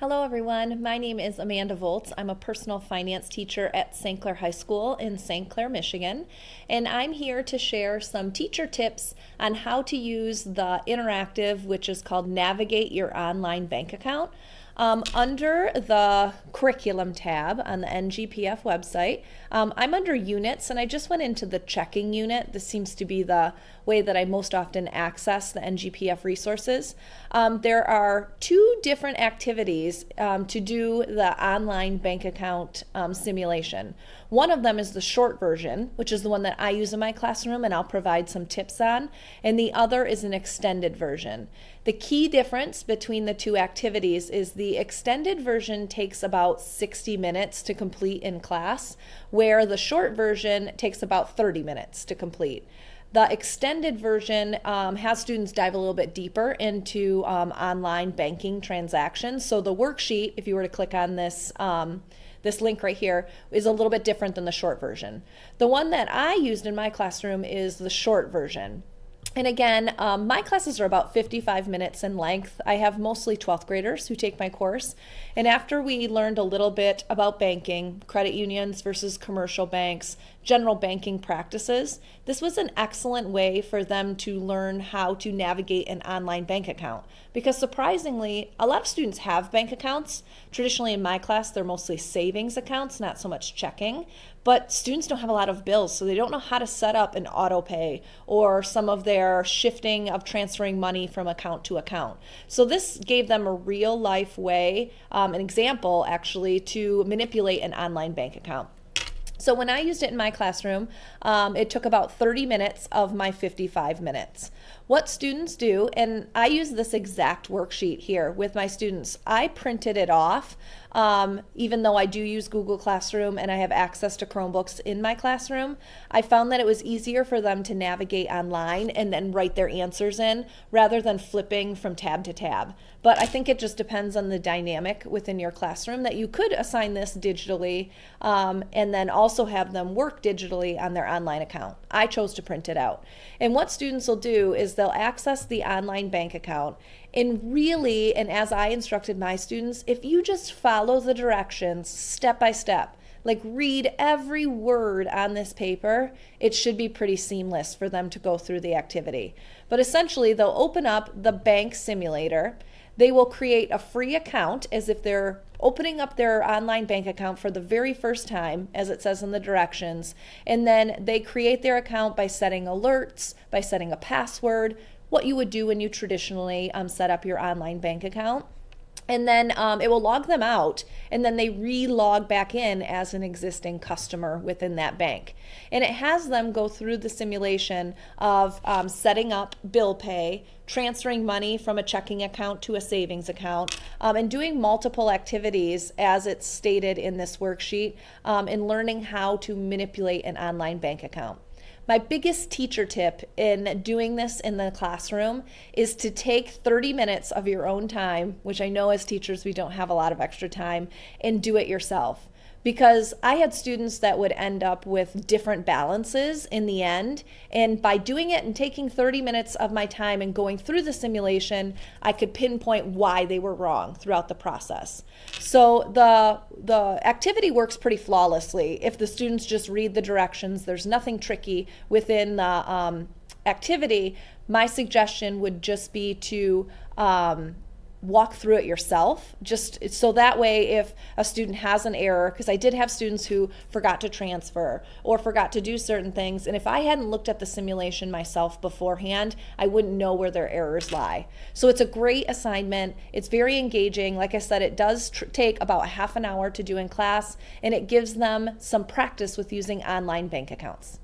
Hello, everyone. My name is Amanda Volts. I'm a personal finance teacher at St. Clair High School in St. Clair, Michigan, and I'm here to share some teacher tips on how to use the interactive, which is called Navigate Your Online Bank Account. Under the curriculum tab on the NGPF website, I'm under units, and I just went into the checking unit. This seems to be the way that I most often access the NGPF resources. There are two different activities to do the online bank account simulation. One of them is the short version, which is the one that I use in my classroom and I'll provide some tips on, and the other is an extended version. The key difference between the two activities is the extended version takes about 60 minutes to complete in class, where the short version takes about 30 minutes to complete. The extended version has students dive a little bit deeper into online banking transactions. So the worksheet, if you were to click on this link right here, is a little bit different than the short version. The one that I used in my classroom is the short version. And again, my classes are about 55 minutes in length. I have mostly 12th graders who take my course. And after we learned a little bit about banking, credit unions versus commercial banks, general banking practices, this was an excellent way for them to learn how to navigate an online bank account. Because surprisingly, a lot of students have bank accounts. Traditionally in my class, they're mostly savings accounts, not so much checking. But students don't have a lot of bills, so they don't know how to set up an auto pay or some of their shifting of transferring money from account to account. So this gave them a real life way, an example actually, to manipulate an online bank account. So when I used it in my classroom, it took about 30 minutes of my 55 minutes. What students do, and I use this exact worksheet here with my students, I printed it off, even though I do use Google Classroom and I have access to Chromebooks in my classroom. I found that it was easier for them to navigate online and then write their answers in rather than flipping from tab to tab. But I think it just depends on the dynamic within your classroom that you could assign this digitally and then also have them work digitally on their online account. I chose to print it out. And what students will do is they'll access the online bank account, and really, and as I instructed my students, if you just follow the directions step by step, like read every word on this paper, it should be pretty seamless for them to go through the activity. But essentially, they'll open up the bank simulator. They will create a free account as if they're opening up their online bank account for the very first time, as it says in the directions. And then they create their account by setting alerts, by setting a password, what you would do when you traditionally set up your online bank account. And then it will log them out, and then they re-log back in as an existing customer within that bank. And it has them go through the simulation of setting up bill pay, transferring money from a checking account to a savings account, and doing multiple activities as it's stated in this worksheet, and learning how to manipulate an online bank account. My biggest teacher tip in doing this in the classroom is to take 30 minutes of your own time, which I know as teachers we don't have a lot of extra time, and do it yourself. Because I had students that would end up with different balances in the end, and by doing it and taking 30 minutes of my time and going through the simulation, I could pinpoint why they were wrong throughout the process. So the activity works pretty flawlessly. If the students just read the directions, there's nothing tricky within the activity. My suggestion would just be to walk through it yourself, just so that way if a student has an error, because I did have students who forgot to transfer or forgot to do certain things, and if I hadn't looked at the simulation myself beforehand, I wouldn't know where their errors lie. So it's a great assignment. It's very engaging. Like I said, it does take about a half an hour to do in class, and it gives them some practice with using online bank accounts.